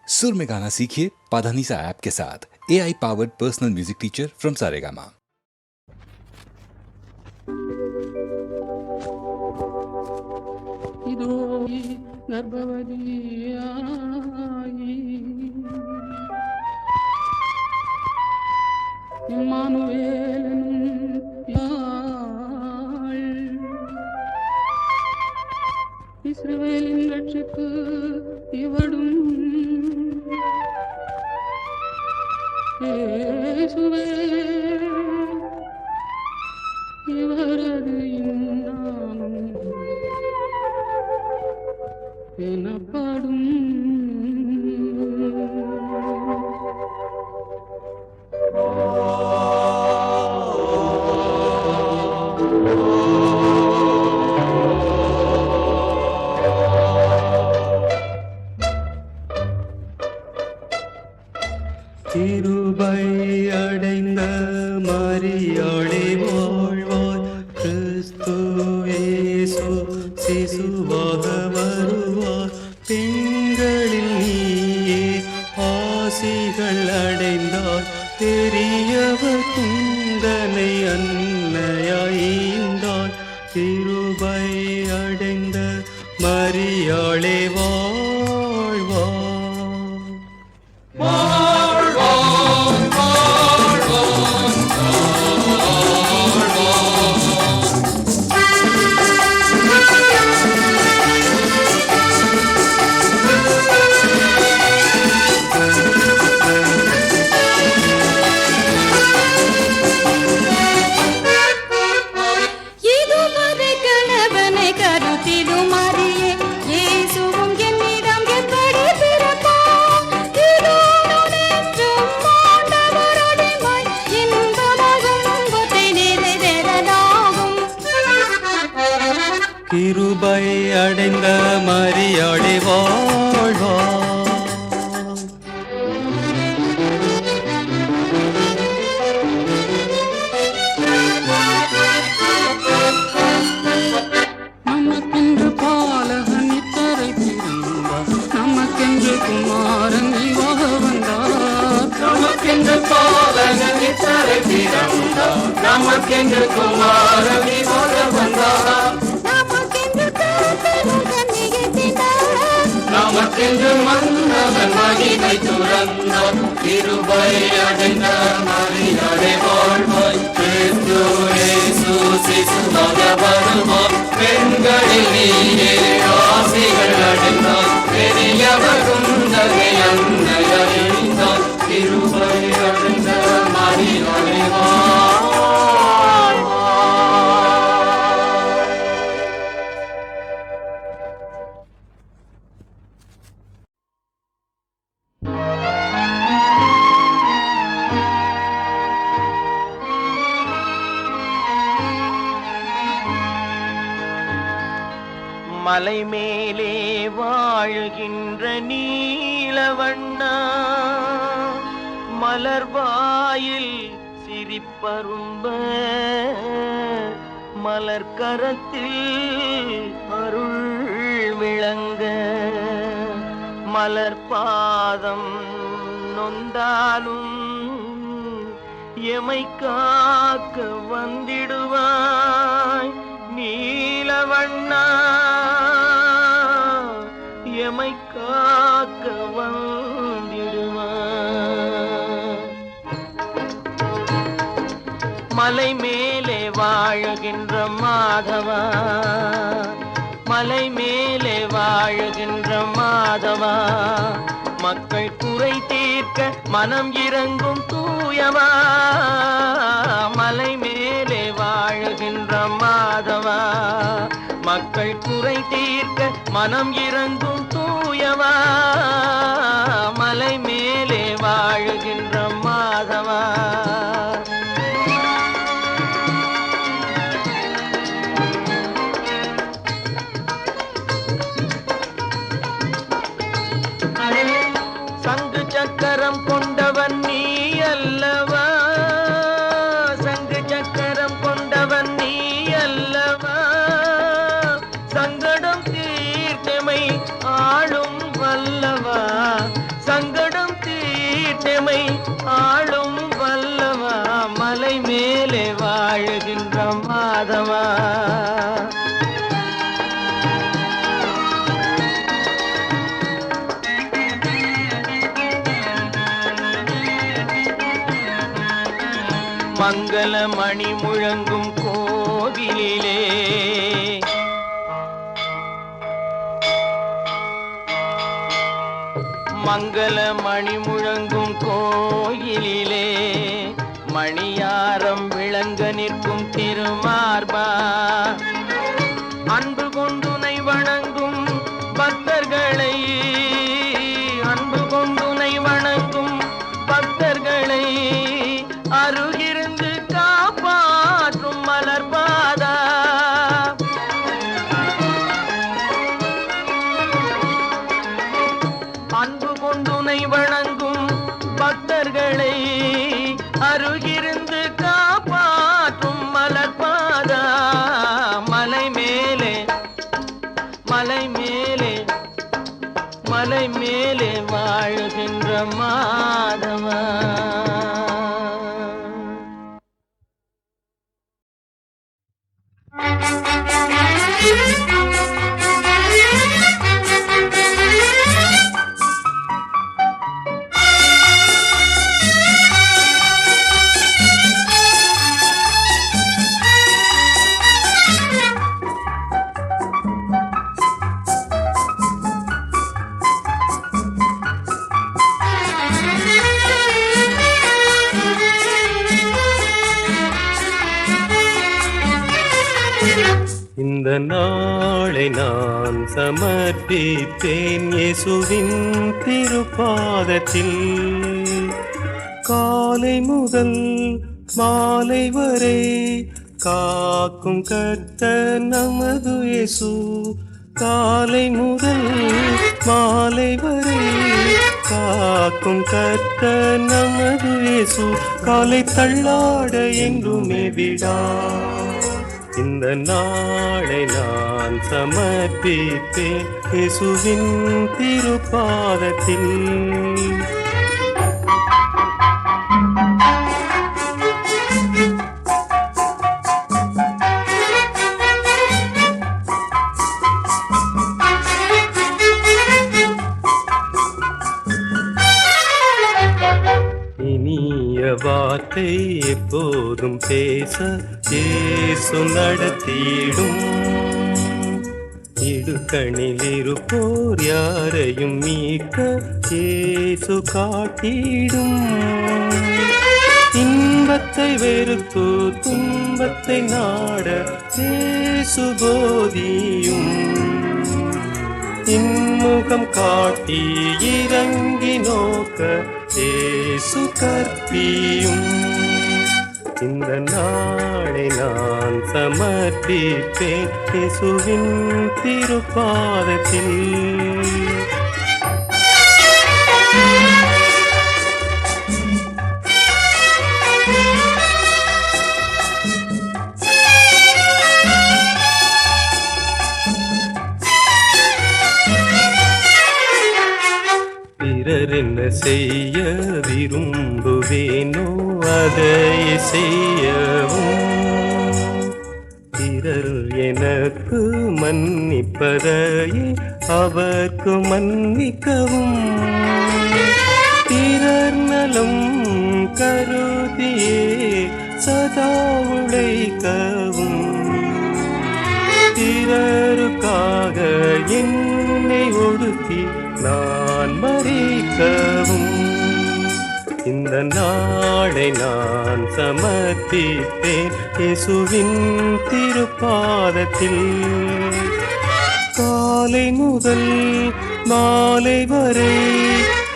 सुर में गाना सीखिए पाधानीसा ऐप के साथ। AI powered personal music teacher from Saregama. இஸ்ரவேலின் ரட்சிப்பு இவடும் இயேசுவே இவரது நாமம் எனப்படும். கிருபை அடைந்த மரியாளே வாழ்வாய், கிறிஸ்து இயேசு சிசுவாக வருவார். பெண்களில் நீயே ஆசிகள் அடைந்தாய், பெரியவர் குந்தனை அன்னையாய்ந்தாய். கிருபை அடைந்த மரியாளே வாழ்வாய். கிருபை அடைந்த மரியாளே வாழ்வாய். நமக்கென்று பாலகன் இத்தரை பிறந்தார், நமக்கென்று குமாரன் இவாக வந்தார். நமக்கென்று பாலகன் இத்தரை பிறந்தார், நமக்கென்று குமாரன் இவாக வந்தார். நமக்கென்று மன்னவன் மகிமை துறந்தார். கிருபை அடைந்த மரியாளே வாழ்வாய், கிறிஸ்து இயேசு சிசுவாக வருவார். பெண்களில் நீயே ஆசிகள் அடைந்தார், பெரியவர் குந்தனை அன்னையாய்ந்தார். கிருபை அடைந்த மரியாளே வாழ்வாய். மலை மேலே வாழுகின்ற நீலவண்ணா, மலர்வாயில் சிரிப்பரும்ப, மலர்கரத்தில் அருள் விளங்க, மலர் பாதம் நொந்தாலும் எமை காக்க வந்திடுவாய் நீலவண்ணா, எமை காக்க வந்திடுவாய். மலை மேலே வாழுகின்ற மாதவா, மலை மேலே வாழுகின்ற மாதவா, மக்கள் குறை தீர்க்க மனம் இறங்கும் தூயவா. மலை மேலே வாழுகின்ற மாதவா, மக்கள் குறை தீர்க்க மனம் இறங்கும் தூயவா. மலை மேலே வாழுகின்ற மாதவா. சங்கு சக்கரம் கொண்டவன் நீ அல்லவா, சங்கு சக்கரம் கொண்டவன் நீ அல்லவா, சங்கடம் தீர்த்தமை ஆளும் வல்லவா. மங்கள மணி முழங்கும் கோவிலிலே மங்கள மணி முழங்கும் கோயிலிலே மணியாரம் விளங்க நிற்கும் திருமார்பா அன்பு கொண்டுனை வணங்கும் பக்தர்களை அன்பு கொண்டுனை வணங்கும் பக்தர்களை அருகிருந்து காப்பாற்றும் மலர்பாதா அன்பு கொண்டுனை வணங்கும் பக்தர்களை அருகிருந்து காப்பாற்றும் மலர்பாதா மலை மேலே மலை மேலே மலை மேலே வாழுகின்ற மாதவா இந்த நாளை நான் சமர்ப்பித்தேன் இயேசுவின் திருப்பாதத்தில் காலை முதல் மாலை வரை காக்கும் கர்த்தர் நமது இயேசு காலை முதல் மாலை வரை காக்கும் கர்த்தர் நமது இயேசு காலை தள்ளாட எங்குமே விடா இந்த நாளை நான் சமர்ப்பித்தேன் இயேசுவின் திருப்பாதத்தில் வார்த்தை எப்போதும் பேச இயேசு நடத்திடும் இடுக்கணில் இருப்போர் யாரையும் மீட்க இயேசு காட்டிடும் இன்பத்தை வெறுத்து துன்பத்தை நாட இயேசு போதியும் இன்முகம் காட்டி இறங்கி நோக்க இயேசு கற்பியும் இந்த நாளை நான் சமர்ப்பிப்பேன் இயேசுவின் திருப்பாதத்தில் என்ன செய்ய விரும்புவேனோ அதை செய்யவும் பிறர் எனக்கு மன்னிப்பதையே அவர்க்கு மன்னிக்கவும் பிறர் நலம் கருதியே சதா உழைக்கவும் பிறருக்காக என்னை ஒடுக்கி நான் மறிக்கவும் இந்த நாளை நான் சமர்ப்பிப்பேன் இயேசுவின் திருப்பாதத்தில் காலை முதல் மாலை வரை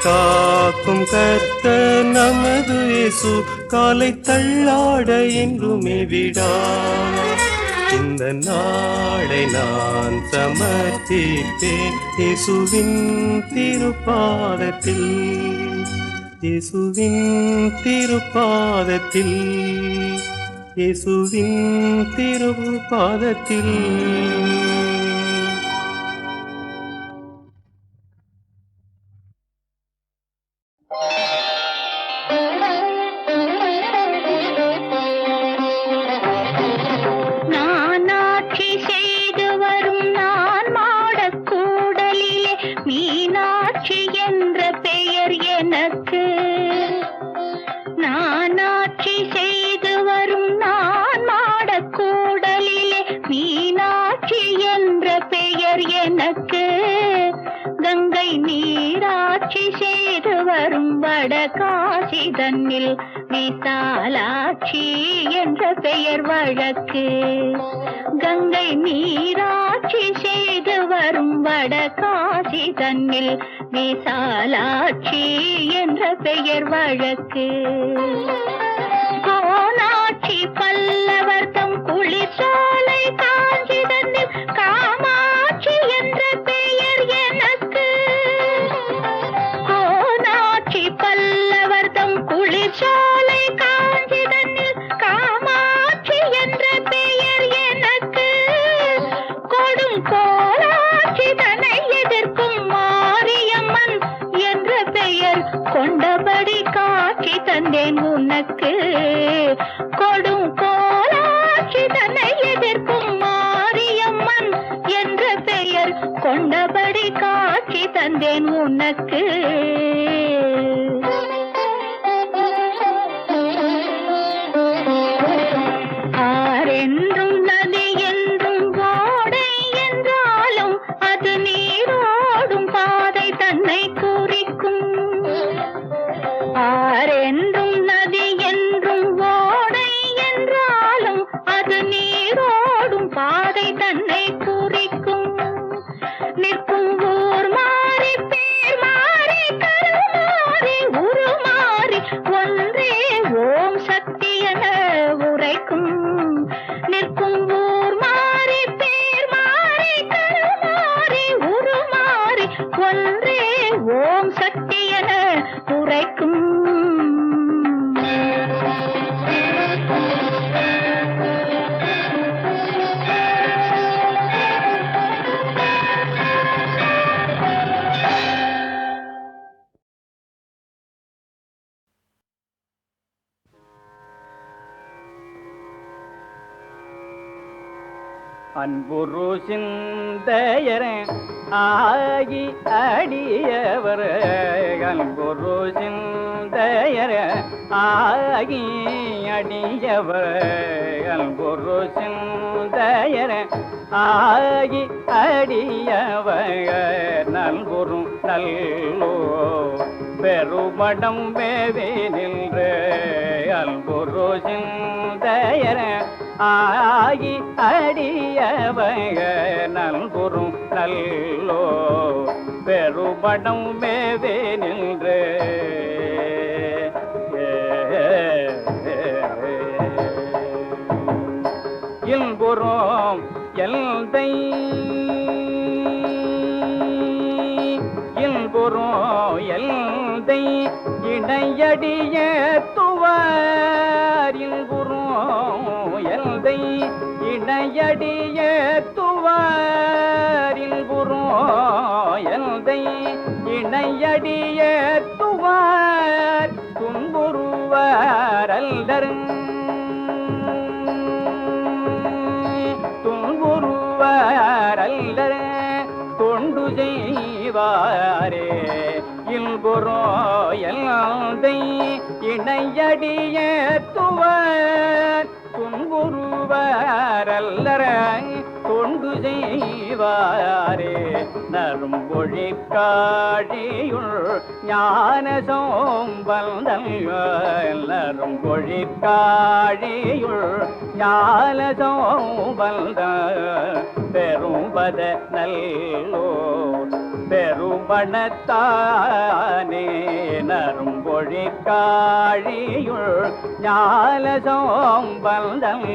காக்கும் கர்த்தர் நமது இயேசு காலை தள்ளாட என்றுமே விடா இந்த நாளை நான் சமர்ப்பிப்பேன் இயேசுவின் திருப்பாதத்தில் இயேசுவின் திருப்பாதத்தில் இயேசுவின் திருப்பாதத்தில் நானாட்சி செய்து வடகாசி தன்னில் விசாலாட்சி என்ற பெயர் வழக்கு. கங்கை நீராட்சி செய்து வரும் வடகாசி தன்னில் விசாலாட்சி என்ற பெயர் வழக்கு. கோனாட்சி பல்லவர் தம் குளிர்சாலை காஞ்சி தன்னில் காமாட்சி என்ற பெயர் எனக்கு. கோனாட்சி பல்லவர் தம் குளிர்சாலை காஞ்சி தன்னில் காமாட்சி என்ற பெயர் எனக்கு. கொடும் கோலாட்சி தன்னை எதிர்க்கும் மாரியம்மன் என்ற பெயர் கொண்டபடி காட்சி தந்தேன் உனக்கு. கொடும் கோலாட்சி தன்னை எதிர்க்கும் மாரியம்மன் என்ற பெயர் கொண்டபடி காட்சி தந்தேன் உனக்கு. ஆரென்றும் நதி என்றும் ஓடை என்றாலும் அது நீரோடும் பாதை தன்னை குறிக்கும். ஆரென்றும் நதி என்றும் ஓடை என்றாலும் அது நீரோடும் பாதை தன்னை குறிக்கும். நிற்கும் ஊர் மாறி பேர் மாறி கருமாறி உருமாறி ஒன்றே ஓம் சக்தி என உரைக்கும். நிற்கும் ஊர் மாறி பேர் மாறி கருமாறி உருமாறி ஒன்றே ஓம் சக்தி என உரைக்கும். அன்புரு சிந்தையர ஆகி அடியவர். அன்புரு சிந்தையர ஆகி அடியவர். அன்புரு சிந்தையர ஆகி அடியவர். நல்குரு நல்லோ பெருமடம் மேவே நின்று. அன்புரு சிந்தையர ஆகி அடியவங்க நல்குரு நல்லோ பெருபடம் மேவே நின்று. இன்புறம் எல்தை இன்புறம் எல்தை இடையடிய துவார். இன்புறம் எல்தை இடையடிய துவாரில் புறோ. எல்தை இடையடிய துவார் துன்புருவார் அல்லர். துன்புருவார் அல்லர் தொண்டு செய்வாரே. இல்புறோ எல்தை இடையடிய துவார் துன்புருவாரல்லர தொண்டு செய்வாரே. நரும்பொழி காழியுள் ஞான சோம்பல்தல். நரும்பொழி காழியுள் ஞான சோம்பல்தல் பெரும்பத நல்லோ பெருமணத்தானே. நரும்பொழி காழியுள் ஞான சோம்பல்தல்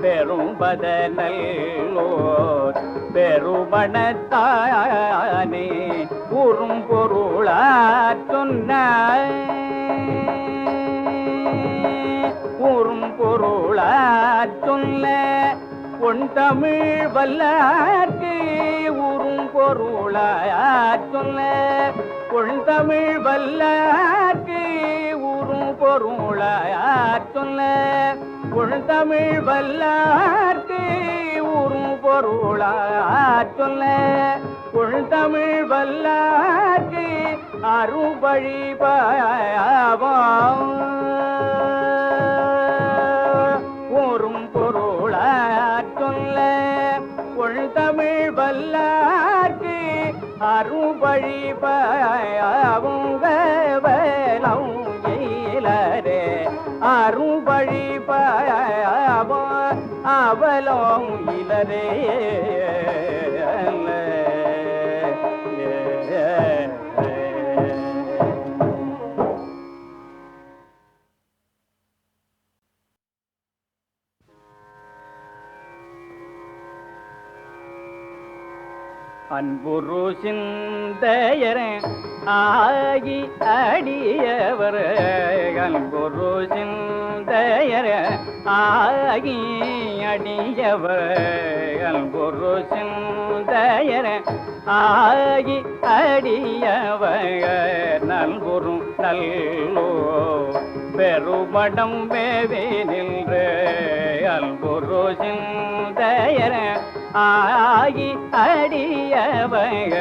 பெரும்பத நல்லோ பெருமணத்தானே. உறும் பொருளாற் சொன்ன உறும் பொருளாற் சொல்ல பொன் தமிழ் வல்லார்க்கு. உறும் பொருளாற் சொல்ல பொன் தமிழ் வல்லார்க்கு. உறும் பொருளாற் சொல்ல பொன் தமிழ் வல்லார்க்கு. உறும் பொருளாற் சொல்ல பொன் தமிழ் வல்லார்க்கு. அரும்பழி பாவம் உறும் பொருளாற் சொல்ல பொன் தமிழ் வல்லார்க்கு. அரும்பழி பாவுங்க அவலம் இலரே அன்புரு சிந்தையர ஆகி அடியவர் அன்புரு சிந்தையர ஆகி அடியவர் அன்புரு சிந்தையர ஆகி அடியவர் நல்குரு நல்லோ பெருமடம் வேவே நின்று அன்புரு சிந்தையர ஆகி அடியவக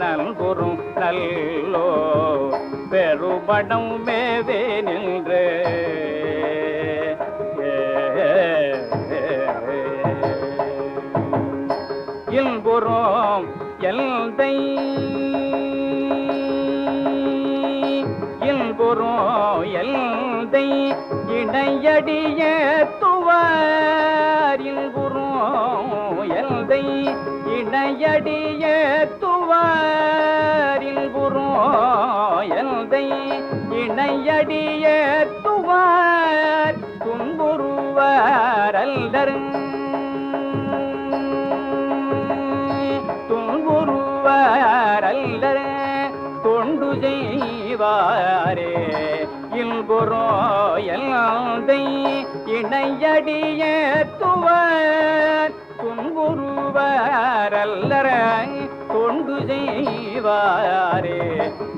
நல்குரு நல்லோ பெருபடம் மேவே நின்று இல்புறம் எல்தை இல்புறம் எல்தை இடையடிய துவார் இல்புறம் எல்தை இடையடிய துவாரில் புறோ எல்தை இணையடிய துவார் துன்புருவார் அல்லர் துன்புருவார் அல்லர் தொண்டு செய்வாரே இல்புறோ எல்தை இணையடிய துவார் துன்புருவாரல்லர தொண்டு செய்வாரே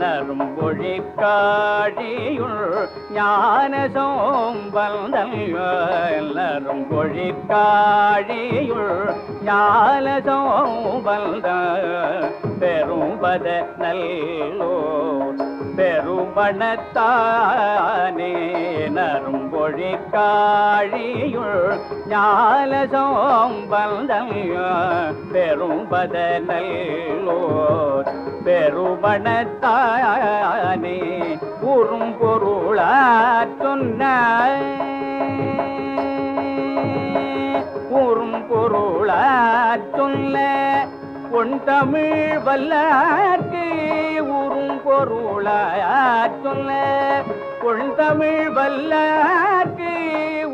நரும்பொழி காழியுள் ஞான சோம்பல்தல் நரும்பொழி காழியுள் ஞான சோம்பல்தல் பெரும்பத நல்லோ பெருமணத்தானே நரும்பொழி காழியுள் ஞான சோம்பல்தல் பெரும்பத நல்லோ பெருமணத்தானே கூறும் பொருளாற் சொன்ன கூறும் பொருளாற் சொல்ல பொன் தமிழ் வல்லார்க்கு ஊரும் பொருளாற் சொல்ல பொன் தமிழ் வல்லார்க்கு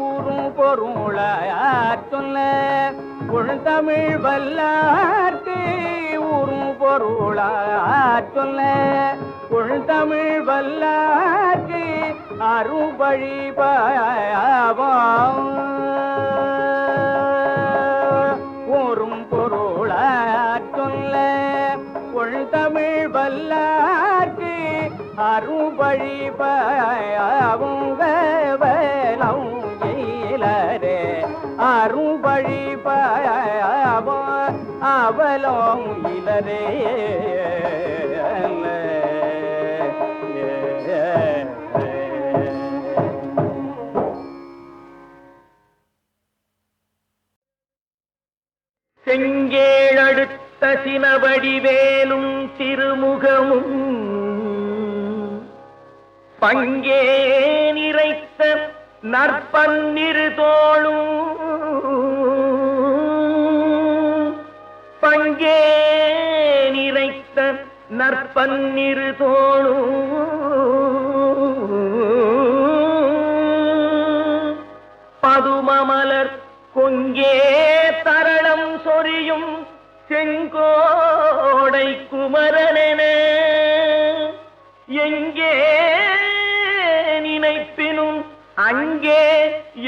ஊரும் பொருளாற் சொல்ல பொன் தமிழ் வல்லார்க்கு ஊரும் பொருளாற் சொல்ல பொன் தமிழ் வல்லார்க்கு அரும்பழி பாவம் ஊரும் பொருளாற் சொல்ல பொன் தமிழ் வல்லார்க்கு அரும்பழி பாவம் இலரே அரும்பழி பாவம் அவலம் இலரே செங்கேழடுத்த சினவடிவேலும் திருமுகமும் பங்கே நிறைத்த நற்பன்னிரு தோளும் பங்கே நிறைத்த நற்பன்னிரு தோளும் பதுமமலர் கொங்கே தரளம் சொரியும் செங்கோடை குமரனென எங்கே நினைப்பினும் அங்கே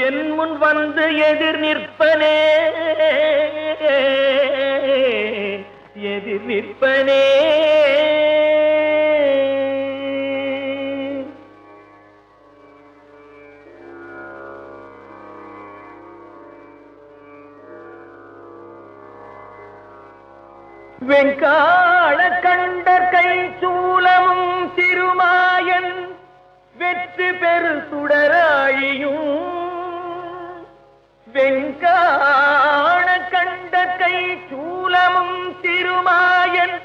என் முன் வந்து எதிர் நிற்பனே எதிர் நிற்பனே வெங்காள கண்டர் கை சூலமும் திருமாயன் வெற்றி பெரு சுடராழியும் வெங்காள கண்டர் கை சூலமும் திருமாயன்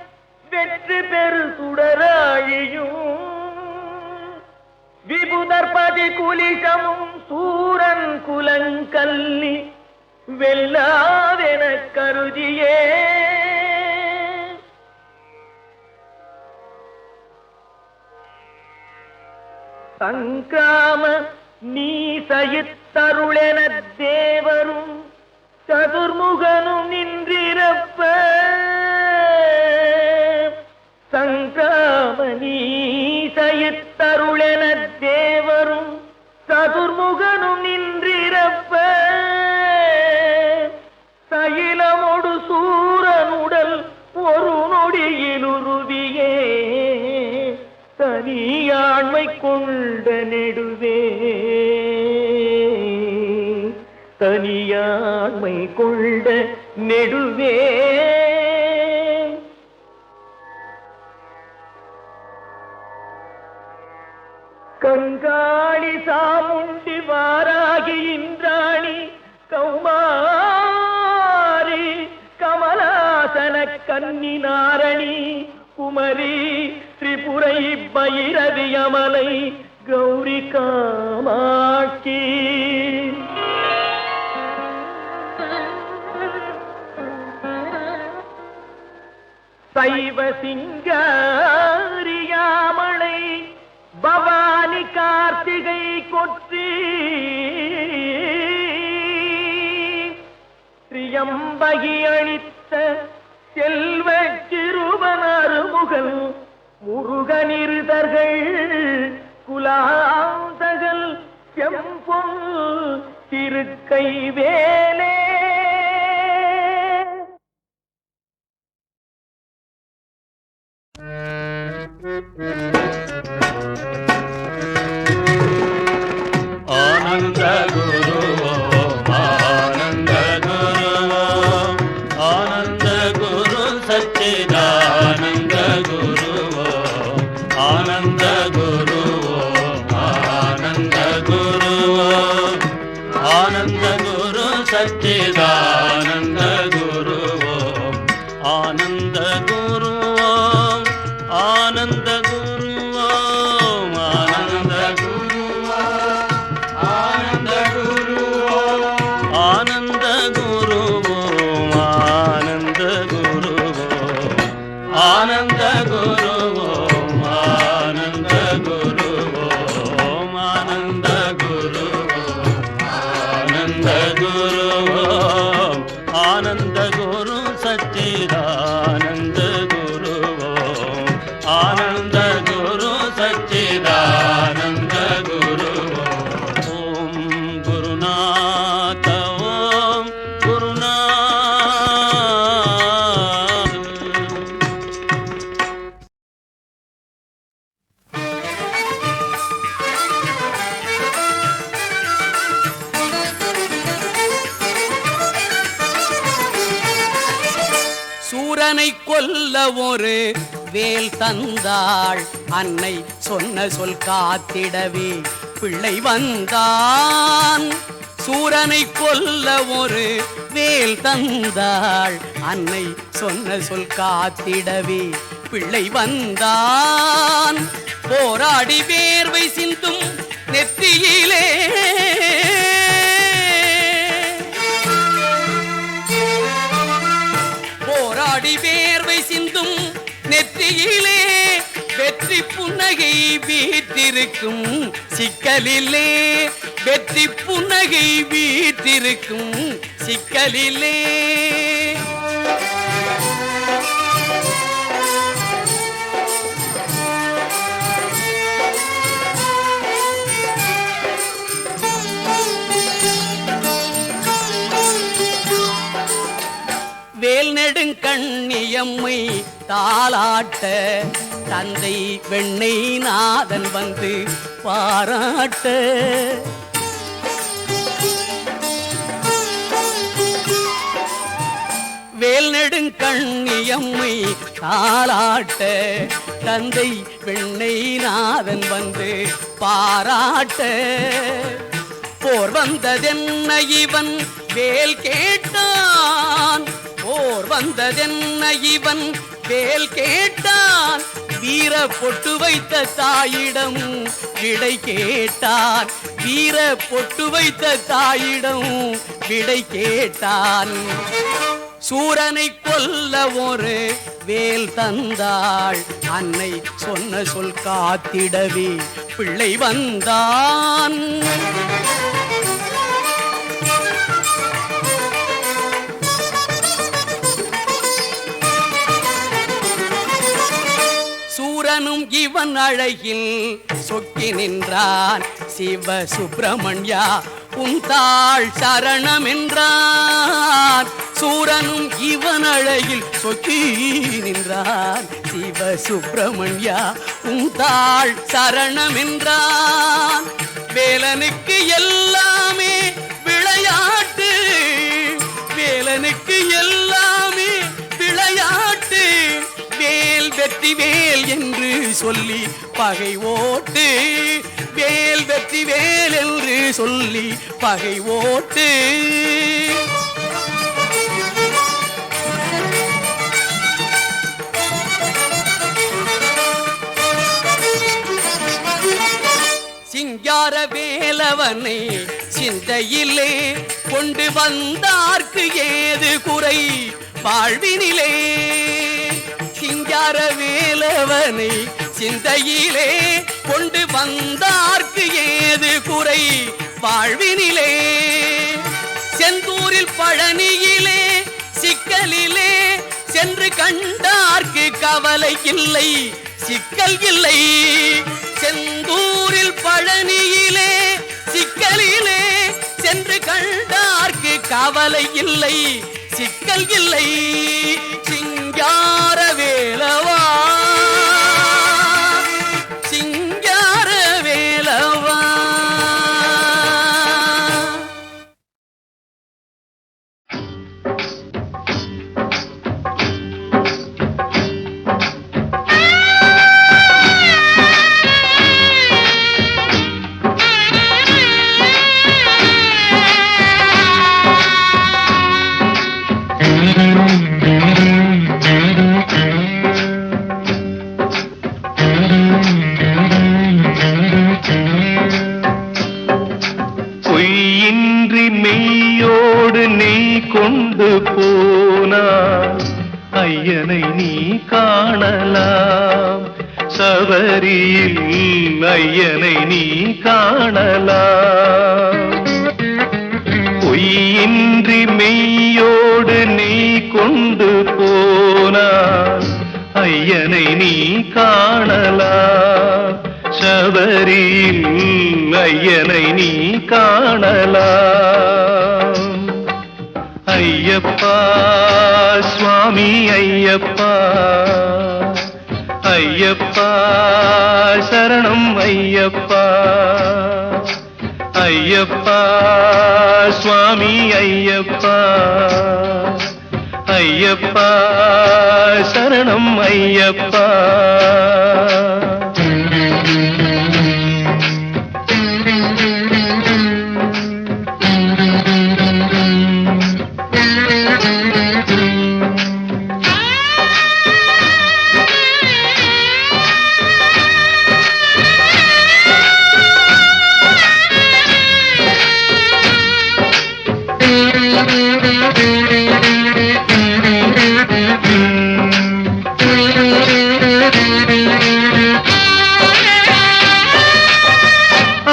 வெற்றி பெரு சுடராழியும் விபுதர்பதி குலிசமும் சூரன் குலங்கல்லி வெல்லாதென கருதியே சங்காம நீ சயித்தருளென தேவரும் சதுர்முகனும் நின்றிருப்ப சங்காம நீ சயித்தருளென தேவரும் சதுர்முகனும் நின்றிருப்ப சயிலமொடு சூரனுடல் ஒரு நொடியில் உருவியே தனியாண்மை கொண்ட நெடுவே தனியாண்மை கொண்ட நெடுவே கங்காளி சாமுண்டி வாராகி இந்திராணி கௌமாரி கமலாசன கன்னி நாரணி குமரி திரிபுரை பைரவி அமலை கௌரி காமாட்சி சைவ சிங்காரியாமலை பவானி கார்த்திகை கொற்றி திரியம்பகி அளித்த செல்வ சிறுவன் அருமுகன் முருகனிருதர்கள் குலாந்தகல் செம்பொன் திருக்கை வேலே ஆனந்த குருவோ ஆனந்த குருவோ ஆனந்த குரு சச்சிதானந்த குருவோ ஆனந்த குருவோ ஆனந்த குருவோ ஆனந்த குரு சச்சிதானந்த குருவோ ஆனந்த குருவோ ஆனந்த குருவோ ஆனந்த குருவோ ஆனந்த குருவோ ஆனந்த குருவோ ஆனந்த குருவோ ஆனந்த குருவோ ஆனந்த குருவோ ஆனந்த குருவோ ஆனந்த குருவோ ஆனந்த குரு சச்சிதானந்த குருவோ ஆனந்த குரு சச்சிதானந்த குருவோ ஓம் குருநாத ஓம் குருநாத சூரனை கொல்ல ஒரு வேல் தந்தாள் அன்னை சொன்ன சொல் காத்திடவே பிள்ளை வந்தான். சூரனை கொல்ல ஒரு வேல் தந்தாள் அன்னை சொன்ன சொல் காத்திடவே பிள்ளை வந்தான். போராடி வேர்வை சிந்தும் நெத்தியிலே போராடி வேர்வை சிந்தும் நெற்றியிலே வெற்றி புன்னகை வீற்றிருக்கும் சிக்கலிலே வெற்றி புன்னகை வீற்றிருக்கும் சிக்கலிலே வேல் நெடுங்கண்ணியம்மை தாளாட்ட தந்தை வெண்ணை நாதன் வந்து பாராட்ட வேல் நெடுங்கண்ணியம்மை தாளாட்ட தந்தை வெண்ணை நாதன் வந்து பாராட்ட போர் வந்ததென்ன இவன் வேல் கேட்டான் போர் வந்ததென்ன இவன் வேல் கேட்டான் வீர பொட்டு வைத்த தாயிடம் விடை கேட்டான். வீர பொட்டு வைத்த தாயிடம் விடை கேட்டான். சூரனை கொல்ல ஒரு வேல் தந்தாள். அன்னை சொன்ன சொல் காத்திடவே பிள்ளை வந்தான். சூரனும் இவன் அழகில் சொக்கி நின்றான். சிவ சுப்பிரமணியா உன் தாள் சரணம் என்றான். சூரனும் இவன் அழகில் சொக்கி நின்றான். சிவ சுப்பிரமணியா உன் தாள் சரணம் என்றான். வேலனுக்கு எல்லாமே விளையாட்டு, வேலனுக்கு எல்லாமே விளையாட்டு. வேல் வெற்றி வேல் என்று சொல்லி பகை ஓட்டு, வேல் வெற்றி வேல் என்று சொல்லி பகை ஓட்டு. சிங்கார வேலவனை சிந்தையிலே கொண்டு வந்தார்க்கு ஏது குறை வாழ்வினிலே. சிங்கார வேலவனை சிந்தையிலே கொண்டு வந்தார்க்கு ஏது குறை வாழ்வினிலே. செந்தூரில் பழனியிலே சிக்கலிலே சென்று கண்டார்க்கு கவலை இல்லை, சிக்கல் இல்லை. செந்தூரில் பழனியிலே சிக்கலிலே சென்று கண்டார்க்கு கவலை இல்லை, சிக்கல் இல்லை. சிங்கார வேலவா, சிங்கார வேலவா. பொய்யின்றி மெய்யோடு நீ கொண்டு போனாய். ஐயனை நீ காணலாம் சபரியில், ஐயனை நீ காணலாம். பொய்யின்றி மெய்யோடு நீ கொண்டு போனாய். ஐயனை நீ காணலாம் சபரியில், ஐயனை நீ காணலாம். ஐயப்பா சுவாமி ஐயப்பா, ஐயப்பா சரணம் ஐயப்பா. ஐயப்பா சுவாமி ஐயப்பா, ஐயப்பா சரணம் ஐயப்பா.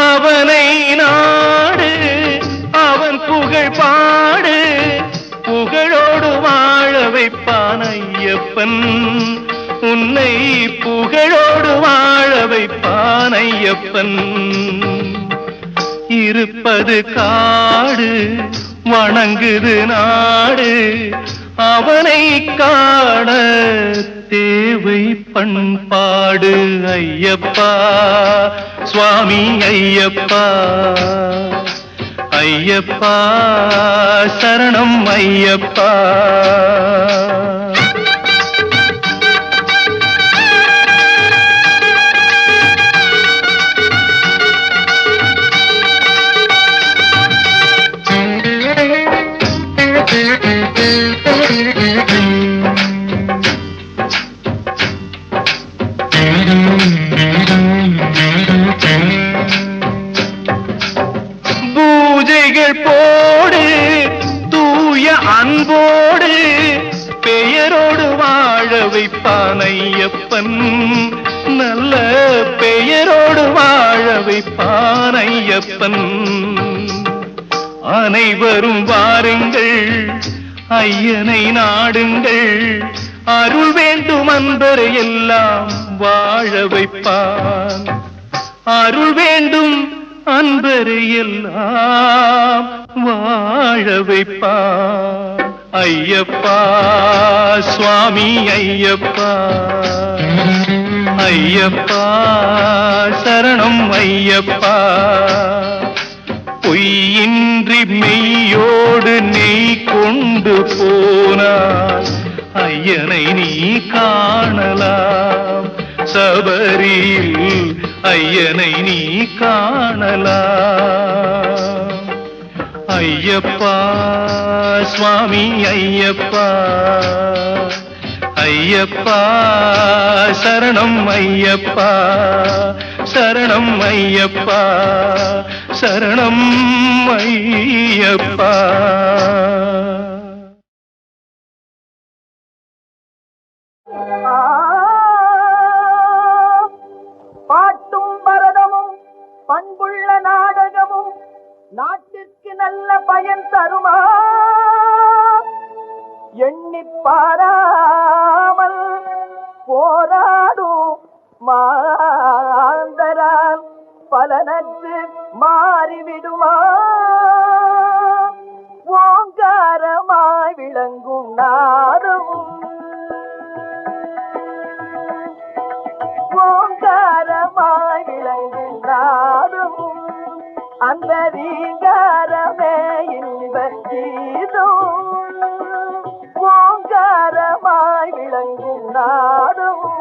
அவனை நாடு, அவன் புகழ் பாடு, புகழோடு வாழ வைப்பான் ஐயப்பன். உன்னை புகழோடு வாழ வைப்பான் ஐயப்பன். இருப்பது காடு, வணங்குது நாடு, அவனை காண தேவை பண்பாடு. ஐயப்பா சுவாமி ஐயப்பா, ஐயப்பா சரணம் ஐயப்பா. ஐயப்பன் நல்ல பெயரோடு வாழ வைப்பான் ஐயப்பன். அனைவரும் வாருங்கள் ஐயனை நாடுங்கள், அருள் வேண்டும் அன்பரை எல்லாம் வாழ வைப்பான். அருள் வேண்டும் அன்பரை எல்லாம் வாழ வைப்பான். ஐயப்பா சுவாமி ஐயப்பா, ஐயப்பா சரணம் ஐயப்பா. பொய்யின்றி மெய்யோடு நெய் கொண்டு போனால் ஐயனை நீ காணலாம். சபரியில் ஐயனை நீ காணலாம். ஐயப்பா சுவாமி ஐயப்பா, ஐயப்பா சரணம் ஐயப்பா, சரணம் ஐயப்பா, சரணம் ஐயப்பா. பாட்டும் பரதமும் பண்புள்ள நாடகமும் நாட்டிற்கு நல்ல பயன் தருமா? எண்ணி பாராமல் போராடும் மாந்தரால் பலனற்று மாறிவிடுமா? ஓங்காரமாய் விளங்கும் நாதமும் ஓங்காரமாய் விளங்கும் நாதமும் அந்த ரீங்காரமே இன்ப கீதம். ஓங்காரமாய் விளங்கும் நாதமும்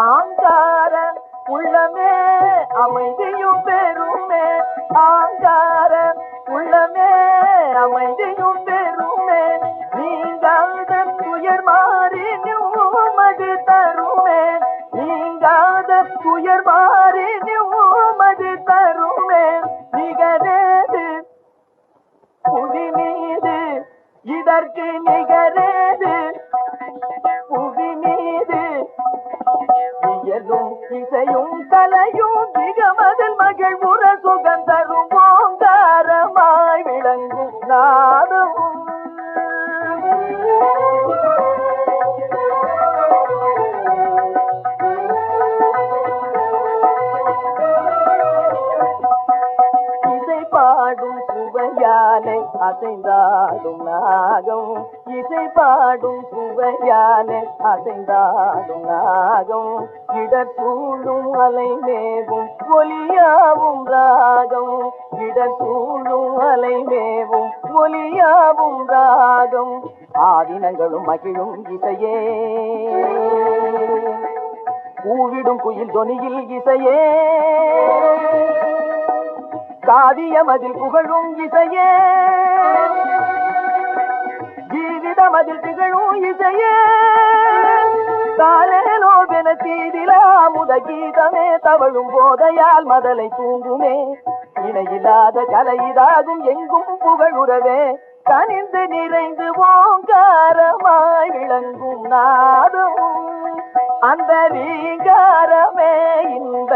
ஆங்கார உள்ளமே அமைதியும் பெருமே, ஆங்கார உள்ளமே அமைதியும் பெருமே. நீங்காத துயர் மாறி நிம்மதி தருமே, நீங்காத துயர் மாறி நிம்மதி தருமே. நிகரேது புவி மீது இதற்கு நிகரேது புவி மீது. இயலும் இசையும் கலையும் மிகமதில் மகிழ்வுற சுகம் தரும் ஓங்காரமாய் விளங்கும் நாதமும். இசை பாடும் சுவையாலே அசைந்தாடும் நாகம், இசை பாடும் சுவையாலே அசைந்தாடும் நாகம். இடர்சூழும் அலை மேவும் ஒலியாவும் ராகம், இடர்சூழும் அலை மேவும் ஒலியாவும் ராகம். ஆதினங்களும் மகிழும் இசையே, கூவிடும் குயில் தொனியில் இசையே, காவியமதில் புகழும் இசையே, ஜீவிதமதில் திகழும் இசையே. காலேலோவென தீதிலா முத கீதமே தவழும் போதையால் மதலை தூங்குமே. இணையில்லாத கலையிதாகும் எங்கும் புகழுறவே கனிந்து நிறைந்து ஓங்காரமாய் விளங்கும் நாதமும் அந்த ரீங்காரமே இன்ப